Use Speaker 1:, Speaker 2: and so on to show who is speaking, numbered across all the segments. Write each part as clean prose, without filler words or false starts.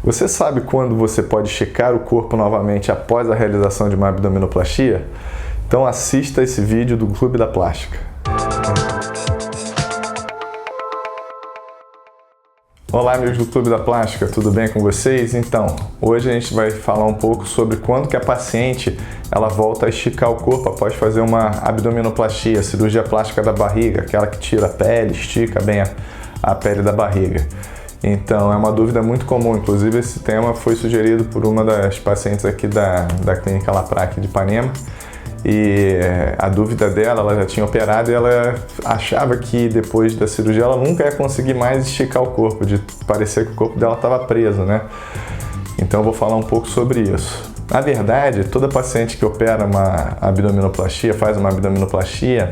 Speaker 1: Você sabe quando você pode esticar o corpo novamente após a realização de uma abdominoplastia? Então assista esse vídeo do Clube da Plástica. Olá amigos do Clube da Plástica, tudo bem com vocês? Então, hoje a gente vai falar um pouco sobre quando que a paciente ela volta a esticar o corpo após fazer uma abdominoplastia, cirurgia plástica da barriga, aquela que tira a pele, estica bem a pele da barriga. Então, é uma dúvida muito comum, inclusive esse tema foi sugerido por uma das pacientes aqui da Clínica Laprac de Ipanema. E a dúvida dela, ela já tinha operado e ela achava que depois da cirurgia ela nunca ia conseguir mais esticar o corpo, de parecer que o corpo dela estava preso, né? Então eu vou falar um pouco sobre isso. Na verdade, toda paciente que opera uma abdominoplastia, faz uma abdominoplastia,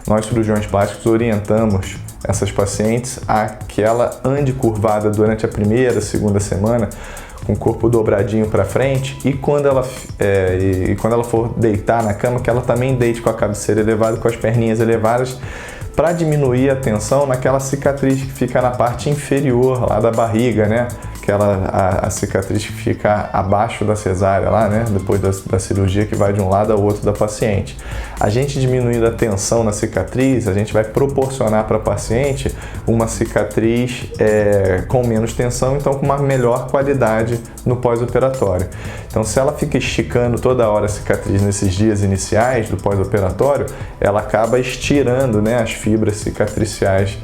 Speaker 1: nós cirurgiões plásticos orientamos essas pacientes a que ela ande curvada durante a primeira, segunda semana, com o corpo dobradinho para frente, e quando ela for deitar na cama, que ela também deite com a cabeceira elevada, com as perninhas elevadas, para diminuir a tensão naquela cicatriz que fica na parte inferior lá da barriga, né? A cicatriz que fica abaixo da cesárea lá, né? Depois da cirurgia, que vai de um lado ao outro da paciente. A gente diminuindo a tensão na cicatriz, a gente vai proporcionar para a paciente uma cicatriz com menos tensão, então com uma melhor qualidade no pós-operatório. Então, se ela fica esticando toda hora a cicatriz nesses dias iniciais do pós-operatório, ela acaba estirando, né, as fibras cicatriciais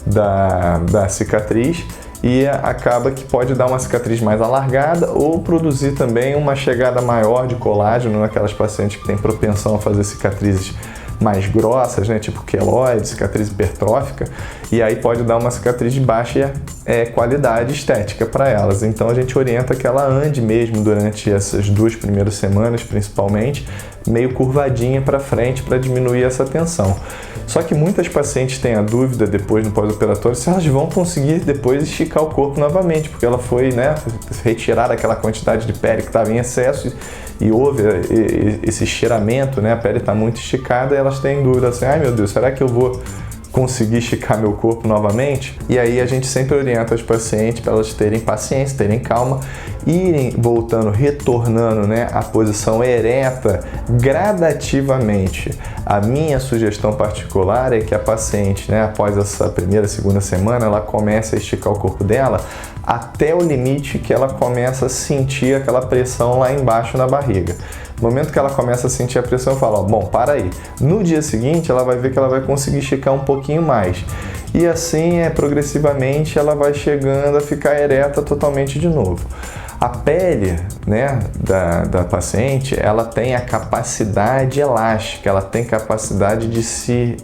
Speaker 1: da cicatriz, e acaba que pode dar uma cicatriz mais alargada ou produzir também uma chegada maior de colágeno naquelas pacientes que têm propensão a fazer cicatrizes mais grossas, né, tipo queloide, cicatriz hipertrófica, e aí pode dar uma cicatriz de baixa qualidade estética para elas. Então a gente orienta que ela ande mesmo durante essas 2 primeiras semanas, principalmente, meio curvadinha para frente para diminuir essa tensão. Só que muitas pacientes têm a dúvida depois no pós-operatório se elas vão conseguir depois esticar o corpo novamente, porque ela foi, né, retirar aquela quantidade de pele que estava em excesso e houve esse estiramento, né, a pele está muito esticada, e elas têm dúvida assim, ai meu Deus, será que eu vou conseguir esticar meu corpo novamente? E aí a gente sempre orienta as pacientes para elas terem paciência, terem calma, irem voltando, retornando, né, à posição ereta gradativamente. A minha sugestão particular é que a paciente, né, após essa primeira, segunda semana, ela comece a esticar o corpo dela até o limite que ela começa a sentir aquela pressão lá embaixo na barriga. No momento que ela começa a sentir a pressão, eu falo, ó, bom, para aí. No dia seguinte, ela vai ver que ela vai conseguir esticar um pouquinho mais. E assim, progressivamente, ela vai chegando a ficar ereta totalmente de novo. A pele, né, da paciente, ela tem a capacidade elástica, ela tem capacidade de se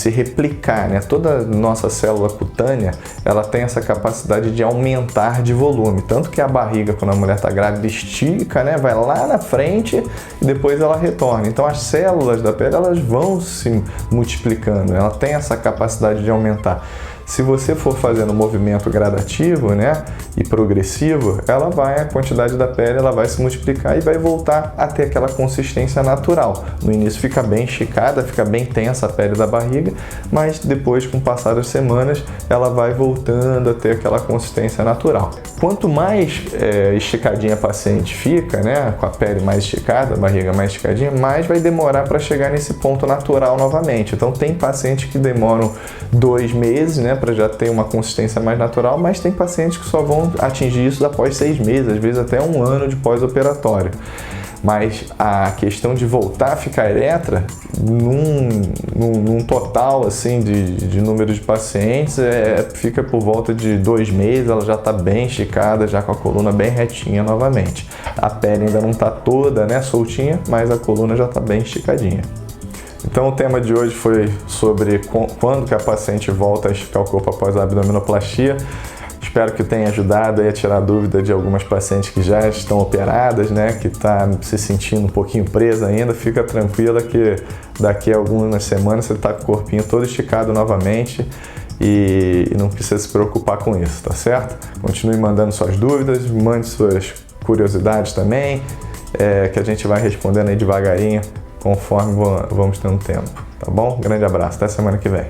Speaker 1: replicar, né? Toda nossa célula cutânea, ela tem essa capacidade de aumentar de volume, tanto que a barriga, quando a mulher está grávida, estica, né? Vai lá na frente e depois ela retorna. Então as células da pele, elas vão se multiplicando, ela tem essa capacidade de aumentar. Se você for fazendo um movimento gradativo, né, e progressivo, a quantidade da pele ela vai se multiplicar e vai voltar a ter aquela consistência natural. No início fica bem esticada, fica bem tensa a pele da barriga, mas depois, com o passar das semanas, ela vai voltando a ter aquela consistência natural. Quanto mais esticadinha a paciente fica, né, com a pele mais esticada, a barriga mais esticadinha, mais vai demorar para chegar nesse ponto natural novamente. Então tem pacientes que demoram 2 meses, né, para já ter uma consistência mais natural, mas tem pacientes que só vão atingir isso após 6 meses, às vezes até 1 ano de pós-operatório. Mas a questão de voltar a ficar ereta, num total assim, de número de pacientes, fica por volta de 2 meses, ela já está bem esticada, já com a coluna bem retinha novamente. A pele ainda não está toda, né, soltinha, mas a coluna já está bem esticadinha. Então o tema de hoje foi sobre quando que a paciente volta a esticar o corpo após a abdominoplastia. Espero que tenha ajudado a tirar a dúvida de algumas pacientes que já estão operadas, né, que está se sentindo um pouquinho presa ainda. Fica tranquila que daqui a algumas semanas você está com o corpinho todo esticado novamente e não precisa se preocupar com isso, tá certo? Continue mandando suas dúvidas, mande suas curiosidades também, que a gente vai respondendo aí devagarinho, conforme vamos tendo tempo, tá bom? Grande abraço, até semana que vem.